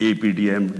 APDM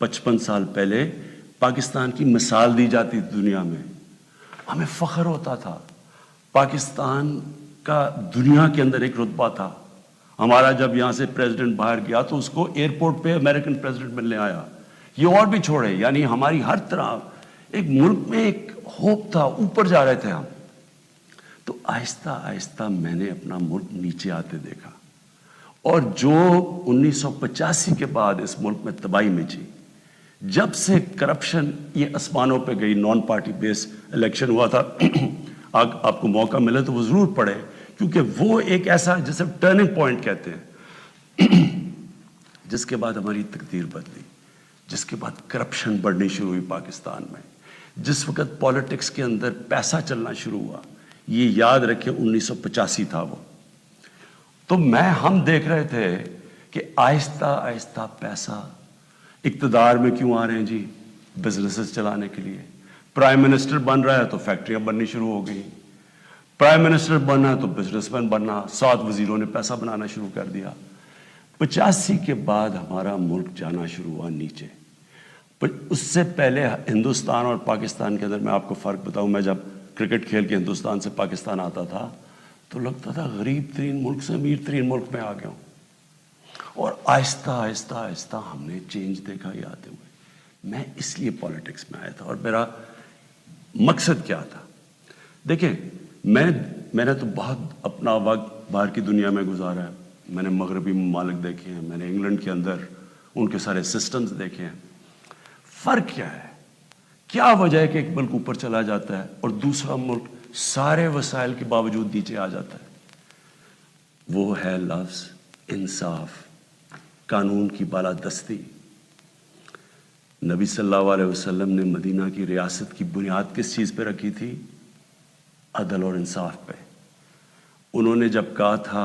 55 سال پہلے پاکستان کی مثال دی جاتی تھی دنیا میں، ہمیں فخر ہوتا تھا، پاکستان کا دنیا کے اندر ایک رتبہ تھا. ہمارا جب یہاں سے پریزیڈنٹ باہر گیا تو اس کو ایئرپورٹ پہ امریکن پریزیڈنٹ ملنے آیا. یہ اور بھی چھوڑے، یعنی ہماری ہر طرح ایک ملک میں ایک ہوپ تھا، اوپر جا رہے تھے ہم. تو آہستہ آہستہ میں نے اپنا ملک نیچے آتے دیکھا، اور جو 1985 کے بعد اس ملک میں تباہی مچی، جب سے کرپشن یہ آسمانوں پہ گئی، نان پارٹی بیس الیکشن ہوا تھا. آپ کو موقع ملے تو وہ ضرور پڑھے، کیونکہ وہ ایک ایسا جسے ٹرننگ پوائنٹ کہتے ہیں، جس کے بعد ہماری تقدیر بدلی، جس کے بعد کرپشن بڑھنی شروع ہوئی پاکستان میں، جس وقت پالیٹکس کے اندر پیسہ چلنا شروع ہوا. یہ یاد رکھیں 1985 تھا وہ. تو ہم دیکھ رہے تھے کہ آہستہ آہستہ پیسہ اقتدار میں کیوں آ رہے ہیں جی؟ بزنسز چلانے کے لیے. پرائم منسٹر بن رہا ہے تو فیکٹریاں بننی شروع ہو گئی، پرائم منسٹر بننا ہے تو بزنس مین بننا، 7 وزیروں نے پیسہ بنانا شروع کر دیا. 85 کے بعد ہمارا ملک جانا شروع ہوا نیچے. اس سے پہلے ہندوستان اور پاکستان کے اندر میں آپ کو فرق بتاؤں، میں جب کرکٹ کھیل کے ہندوستان سے پاکستان آتا تھا تو لگتا تھا غریب ترین ملک سے امیر ترین ملک میں آ گیا ہوں. اور آہستہ آہستہ آہستہ ہم نے چینج دیکھا یہ آتے ہوئے. میں اس لیے پالیٹکس میں آیا تھا، اور میرا مقصد کیا تھا؟ دیکھیں، میں نے تو بہت اپنا وقت باہر کی دنیا میں گزارا ہے. میں نے مغربی ممالک دیکھے ہیں، میں نے انگلینڈ کے اندر ان کے سارے سسٹمز دیکھے ہیں. فرق کیا ہے؟ کیا وجہ ہے کہ ایک ملک اوپر چلا جاتا ہے اور دوسرا ملک سارے وسائل کے باوجود نیچے آ جاتا ہے؟ وہ ہے لفظ انصاف، قانون کی بالادستی. نبی صلی اللہ علیہ وسلم نے مدینہ کی ریاست کی بنیاد کس چیز پہ رکھی تھی؟ عدل اور انصاف پہ. انہوں نے جب کہا تھا،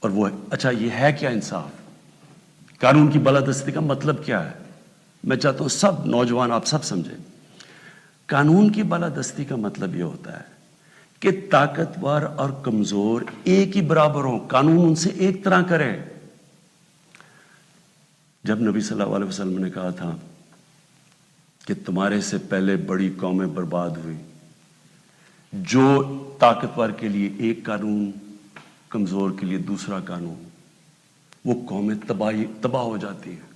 اور وہ اچھا یہ ہے کیا انصاف؟ قانون کی بالادستی کا مطلب کیا ہے؟ میں چاہتا ہوں سب نوجوان آپ سب سمجھیں. قانون کی بالادستی کا مطلب یہ ہوتا ہے کہ طاقتور اور کمزور ایک ہی برابر ہوں، قانون ان سے ایک طرح کرے. جب نبی صلی اللہ علیہ وسلم نے کہا تھا کہ تمہارے سے پہلے بڑی قومیں برباد ہوئی، جو طاقتور کے لیے ایک قانون، کمزور کے لیے دوسرا قانون، وہ قومیں تباہ ہو جاتی ہیں.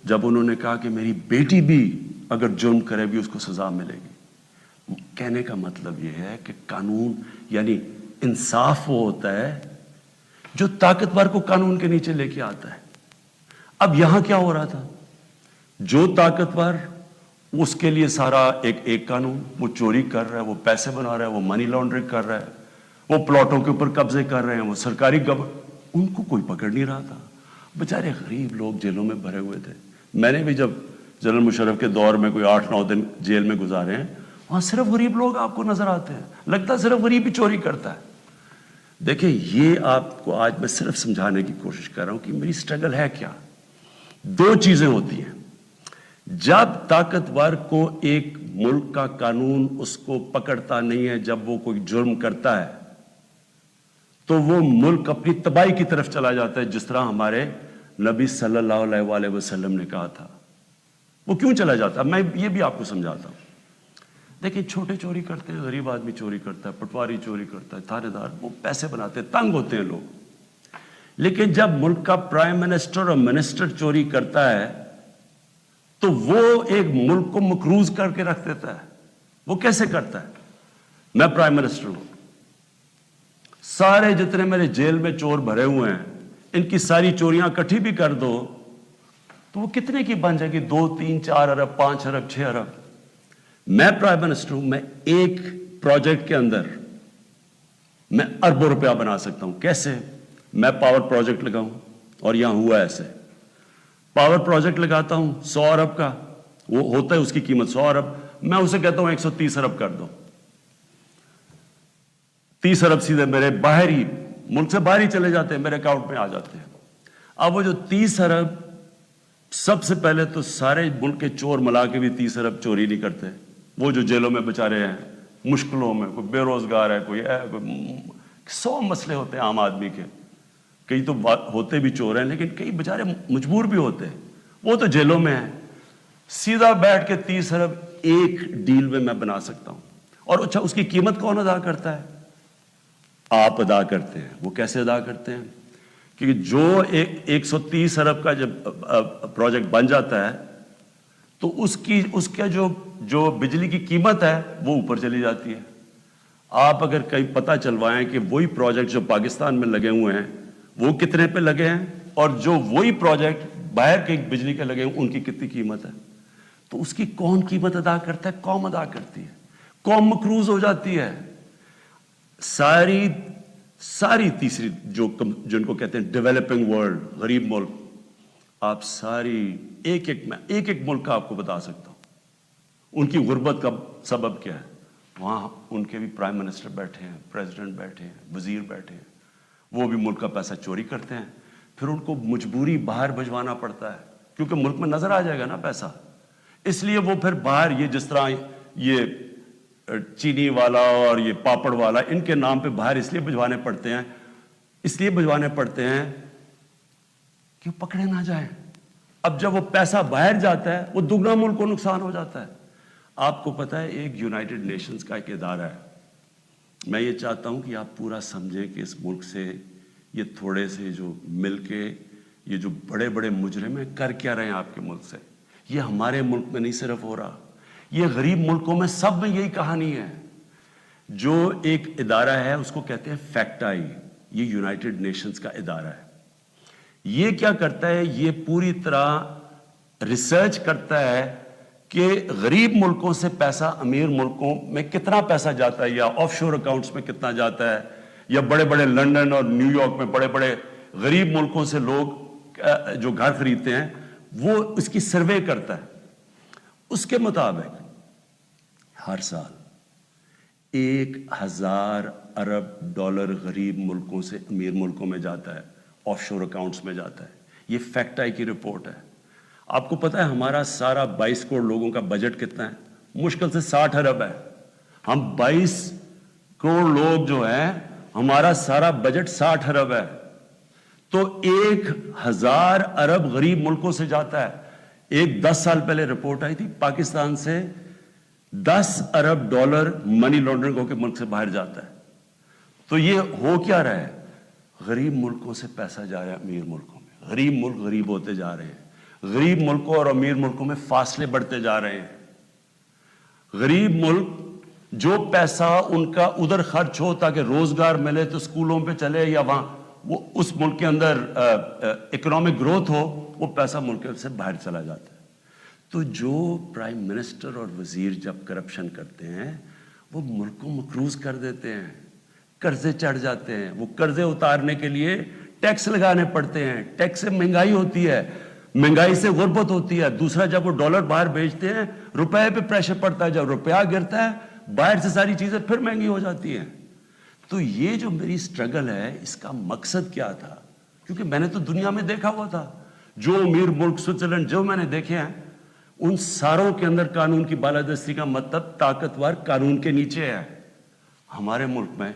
جب انہوں نے کہا کہ میری بیٹی بھی اگر جرم کرے بھی اس کو سزا ملے گی، کہنے کا مطلب یہ ہے کہ قانون یعنی انصاف وہ ہوتا ہے جو طاقتور کو قانون کے نیچے لے کے آتا ہے. اب یہاں کیا ہو رہا تھا؟ جو طاقتور، اس کے لیے سارا ایک قانون، وہ چوری کر رہا ہے، وہ پیسے بنا رہا ہے، وہ منی لانڈرنگ کر رہا ہے، وہ پلاٹوں کے اوپر قبضے کر رہے ہیں، وہ سرکاری ان کو کوئی پکڑ نہیں رہا تھا. بیچارے غریب لوگ جیلوں میں بھرے ہوئے تھے. میں نے بھی جب جنرل مشرف کے دور میں کوئی 8-9 دن جیل میں گزارے ہیں، وہاں صرف غریب لوگ آپ کو نظر آتے ہیں، لگتا ہے صرف غریب ہی چوری کرتا ہے. دیکھیں، یہ آپ کو آج میں صرف سمجھانے کی کوشش کر رہا ہوں کہ میری سٹرگل ہے کیا. 2 چیزیں ہوتی ہیں. جب طاقتور کو ایک ملک کا قانون اس کو پکڑتا نہیں ہے، جب وہ کوئی جرم کرتا ہے تو وہ ملک اپنی تباہی کی طرف چلا جاتا ہے، جس طرح ہمارے نبی صلی اللہ علیہ وسلم نے کہا تھا. وہ کیوں چلا جاتا ہے؟ میں یہ بھی آپ کو سمجھاتا ہوں. دیکھیں، چھوٹے چوری کرتے ہیں، غریب آدمی چوری کرتا ہے، پٹواری چوری کرتا ہے، تھانے دار، وہ پیسے بناتے ہیں، تنگ ہوتے ہیں لوگ. لیکن جب ملک کا پرائم منسٹر اور منسٹر چوری کرتا ہے تو وہ ایک ملک کو مقروض کر کے رکھ دیتا ہے. وہ کیسے کرتا ہے؟ میں پرائم منسٹر ہوں، سارے جتنے میرے جیل میں چور بھرے ہوئے ہیں، ان کی ساری چوریاں اکٹھی بھی کر دو تو وہ کتنے کی بن جائے گی؟ 2, 3, 4 ارب، 5 ارب، 6 ارب. میں پرائم منسٹر ہوں، میں ایک پروجیکٹ کے اندر میں اربوں روپیہ بنا سکتا ہوں. کیسے؟ میں پاور پروجیکٹ لگاؤں، اور یہاں ہوا ایسے. پاور پروجیکٹ لگاتا ہوں 100 ارب کا، وہ ہوتا ہے اس کی قیمت 100 ارب، میں اسے کہتا ہوں 130 ارب کر دو. 30 ارب سیدھے میرے باہر ہی، ملک سے باہر ہی چلے جاتے ہیں، میرے اکاؤنٹ میں آ جاتے ہیں. اب وہ جو 30 ارب، سب سے پہلے تو سارے ملک کے چور ملا کے بھی 30 ارب چوری نہیں کرتے. وہ جو جیلوں میں بیچارے ہیں، مشکلوں میں، کوئی بے روزگار ہے، کوئی 100 مسئلے ہوتے ہیں عام آدمی کے. کئی تو ہوتے بھی چور ہیں لیکن کئی بیچارے مجبور بھی ہوتے ہیں, وہ تو جیلوں میں ہیں. سیدھا بیٹھ کے 30 ارب ایک ڈیل میں بنا سکتا ہوں. اور اچھا اس کی قیمت کون ادا کرتا ہے؟ آپ ادا کرتے ہیں. وہ کیسے ادا کرتے ہیں؟ کیونکہ جو 130 ارب کا جب پروجیکٹ بن جاتا ہے تو اس کا جو بجلی کی قیمت ہے وہ اوپر چلی جاتی ہے. آپ اگر کہیں پتہ چلوائیں کہ وہی پروجیکٹ جو پاکستان میں لگے ہوئے ہیں وہ کتنے پہ لگے ہیں اور جو وہی پروجیکٹ باہر کے بجلی کے لگے ہیں ان کی کتنی قیمت ہے, تو اس کی کون قیمت ادا کرتا ہے؟ قوم ادا کرتی ہے. قوم مقروض ہو جاتی ہے. ساری تیسری جن کو کہتے ہیں ڈیولپنگ ورلڈ, غریب ملک, آپ ساری ایک ایک ملک کا آپ کو بتا سکتا ہوں ان کی غربت کا سبب کیا ہے. وہاں ان کے بھی پرائم منسٹر بیٹھے ہیں, پریزیڈنٹ بیٹھے ہیں, وزیر بیٹھے ہیں, وہ بھی ملک کا پیسہ چوری کرتے ہیں. پھر ان کو مجبوری باہر بھجوانا پڑتا ہے کیونکہ ملک میں نظر آ جائے گا نا پیسہ, اس لیے وہ پھر باہر, یہ جس طرح یہ چینی والا اور یہ پاپڑ والا, ان کے نام پہ باہر اس لیے بھجوانے پڑتے ہیں کہ وہ پکڑے نہ جائیں. اب جب وہ پیسہ باہر جاتا ہے وہ دگنا ملک کو نقصان ہو جاتا ہے. آپ کو پتا ہے ایک یونائٹڈ نیشنز کا ایک ادارہ ہے, میں یہ چاہتا ہوں کہ آپ پورا سمجھیں کہ اس ملک سے یہ تھوڑے سے جو مل کے یہ جو بڑے بڑے مجرم ہیں کر کیا رہے ہیں آپ کے ملک سے. یہ ہمارے ملک میں نہیں صرف ہو رہا, یہ غریب ملکوں میں سب میں یہی کہانی ہے. جو ایک ادارہ ہے اس کو کہتے ہیں فیکٹائی, یہ یونائٹڈ نیشنز کا ادارہ ہے. یہ کیا کرتا ہے؟ یہ پوری طرح ریسرچ کرتا ہے کہ غریب ملکوں سے پیسہ امیر ملکوں میں کتنا پیسہ جاتا ہے, یا آف شور اکاؤنٹس میں کتنا جاتا ہے, یا بڑے بڑے لندن اور نیو یارک میں بڑے بڑے غریب ملکوں سے لوگ جو گھر خریدتے ہیں وہ اس کی سروے کرتا ہے. اس کے مطابق ہر سال 1000 ارب ڈالر غریب ملکوں سے امیر ملکوں میں جاتا ہے, آف شور اکاؤنٹس میں جاتا ہے. یہ فیکٹ آئی کی رپورٹ ہے. آپ کو پتا ہے ہمارا سارا 22 کروڑ لوگوں کا بجٹ کتنا ہے؟ مشکل سے 60 ارب ہے. ہم 22 کروڑ لوگ جو ہیں, ہمارا سارا بجٹ 60 ارب ہے. تو 1000 ارب غریب ملکوں سے جاتا ہے. ایک 10 سال پہلے رپورٹ آئی تھی پاکستان سے 10 ارب ڈالر منی لانڈرنگ ہو کے ملک سے باہر جاتا ہے. تو یہ ہو کیا رہا ہے؟ غریب ملکوں سے پیسہ جا رہا ہے امیر ملکوں میں. غریب ملک غریب ہوتے جا رہے ہیں. غریب ملکوں اور امیر ملکوں میں فاصلے بڑھتے جا رہے ہیں. غریب ملک جو پیسہ ان کا ادھر خرچ ہو تاکہ روزگار ملے تو اسکولوں پہ چلے, یا وہاں وہ اس ملک کے اندر اکنامک گروتھ ہو, وہ پیسہ ملک سے باہر چلا جاتا ہے. تو جو پرائم منسٹر اور وزیر جب کرپشن کرتے ہیں وہ ملک کو مقروض کر دیتے ہیں, قرضے چڑھ جاتے ہیں. وہ قرضے اتارنے کے لیے ٹیکس لگانے پڑتے ہیں. ٹیکس سے مہنگائی ہوتی ہے, مہنگائی سے غربت ہوتی ہے. دوسرا جب وہ ڈالر باہر بیچتے ہیں روپے پہ پریشر پڑتا ہے. جب روپیہ گرتا ہے باہر سے ساری چیزیں پھر مہنگی ہو جاتی ہیں. تو یہ جو میری سٹرگل ہے اس کا مقصد کیا تھا؟ کیونکہ میں نے تو دنیا میں دیکھا ہوا تھا, جو امیر ملک سوئٹزرلینڈ جو میں نے دیکھے ہیں ان ساروں کے اندر قانون کی بالادستی کا مطلب طاقتور قانون کے نیچے ہے. ہمارے ملک میں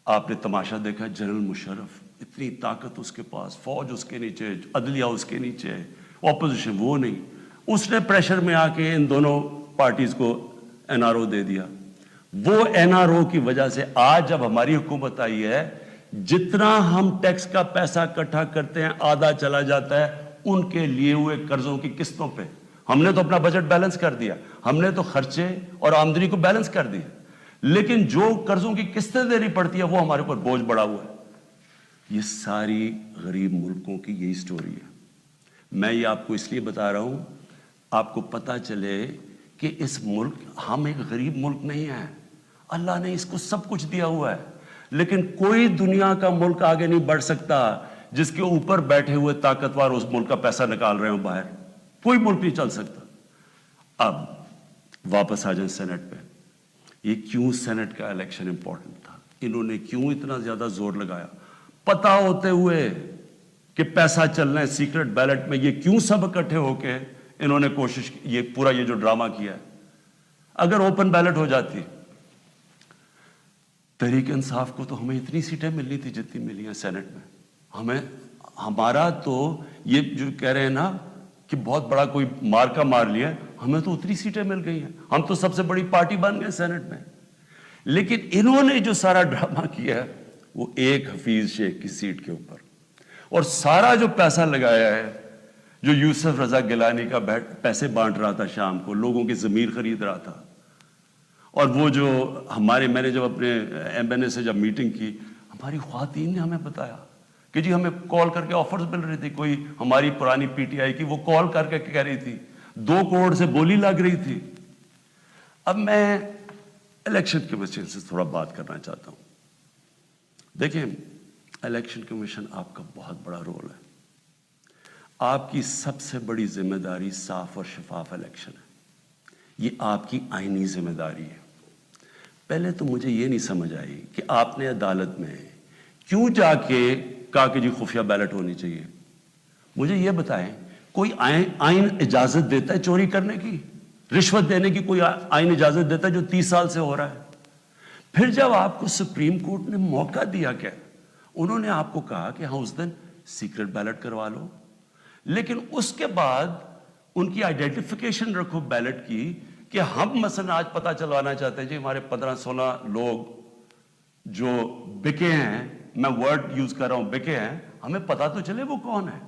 آپ نے تماشا دیکھا, جنرل مشرف اتنی طاقت اس کے پاس, فوج اس کے نیچے, عدلیہ اس کے نیچے, اپوزیشن وہ نہیں. اس نے پریشر میں آ کے ان دونوں پارٹیز کو این آر او دے دیا. وہ این آر او کی وجہ سے آج جب ہماری حکومت آئی ہے جتنا ہم ٹیکس کا پیسہ اکٹھا کرتے ہیں آدھا چلا جاتا ہے ان کے لیے ہوئے قرضوں کی قسطوں پہ. ہم نے تو اپنا بجٹ بیلنس کر دیا, ہم نے تو خرچے اور آمدنی کو بیلنس کر دیا, لیکن جو قرضوں کی قسطیں دینی پڑتی ہے وہ ہمارے اوپر بوجھ بڑھا ہوا ہے. یہ ساری غریب ملکوں کی یہی سٹوری ہے. میں یہ آپ کو اس لیے بتا رہا ہوں آپ کو پتہ چلے کہ اس ملک, ہم ایک غریب ملک نہیں ہیں. اللہ نے اس کو سب کچھ دیا ہوا ہے, لیکن کوئی دنیا کا ملک آگے نہیں بڑھ سکتا جس کے اوپر بیٹھے ہوئے طاقتور اس ملک کا پیسہ نکال رہے ہوں باہر. کوئی ملک نہیں چل سکتا. اب واپس آ جائیں سینٹ پہ. یہ کیوں سینٹ کا الیکشن امپورٹنٹ تھا؟ انہوں نے کیوں اتنا زیادہ زور لگایا پتا ہوتے ہوئے کہ پیسہ چلنا ہے سیکرٹ بیلٹ میں؟ یہ کیوں سب اکٹھے ہو کے انہوں نے کوشش کی, یہ پورا یہ جو ڈرامہ کیا ہے؟ اگر اوپن بیلٹ ہو جاتی تحریک انصاف کو تو ہمیں اتنی سیٹیں ملنی تھی جتنی ملی ہیں سینٹ میں. ہمیں ہمارا تو یہ جو کہہ رہے ہیں نا کہ بہت بڑا کوئی مارکا مار لیا ہے، ہمیں تو اتنی سیٹیں مل گئی ہیں، ہم تو سب سے بڑی پارٹی بن گئے سینٹ میں. لیکن انہوں نے جو سارا ڈرامہ کیا ہے وہ ایک حفیظ شیخ کی سیٹ کے اوپر، اور سارا جو پیسہ لگایا ہے، جو یوسف رضا گیلانی کا پیسے بانٹ رہا تھا شام کو، لوگوں کی ضمیر خرید رہا تھا. اور وہ جو میں نے جب اپنے ایم این اے سے جب میٹنگ کی، ہماری خواتین نے ہمیں بتایا کہ جی ہمیں کال کر کے آفرز مل رہی تھی. کوئی ہماری پرانی پی ٹی آئی کی وہ کال کر کے کہہ رہی تھی 2 کروڑ سے بولی لگ رہی تھی. اب میں الیکشن کمیشن سے تھوڑا بات کرنا چاہتا ہوں. دیکھیں، الیکشن کمیشن آپ کا بہت بڑا رول ہے. آپ کی سب سے بڑی ذمہ داری صاف اور شفاف الیکشن ہے. یہ آپ کی آئینی ذمہ داری ہے. پہلے تو مجھے یہ نہیں سمجھ آئی کہ آپ نے عدالت میں کیوں جا کے کہا کہ جی خفیہ بیلٹ ہونی چاہیے. مجھے یہ بتائیں، کوئی آئین اجازت دیتا ہے چوری کرنے کی؟ رشوت دینے کی کوئی آئین اجازت دیتا ہے جو 30 سال سے ہو رہا ہے؟ پھر جب آپ کو سپریم کورٹ نے موقع دیا، کہ انہوں نے آپ کو کہا کہ ہاں اس دن سیکرٹ بیلٹ کروا لو، لیکن اس کے بعد ان کی آئیڈینٹیفیکیشن رکھو بیلٹ کی، کہ ہم مثلا آج پتہ چلوانا چاہتے ہیں جی ہمارے 15-16 لوگ جو بکے ہیں، میں ورڈ یوز کر رہا ہوں بکے ہیں، ہمیں پتہ تو چلے وہ کون ہے.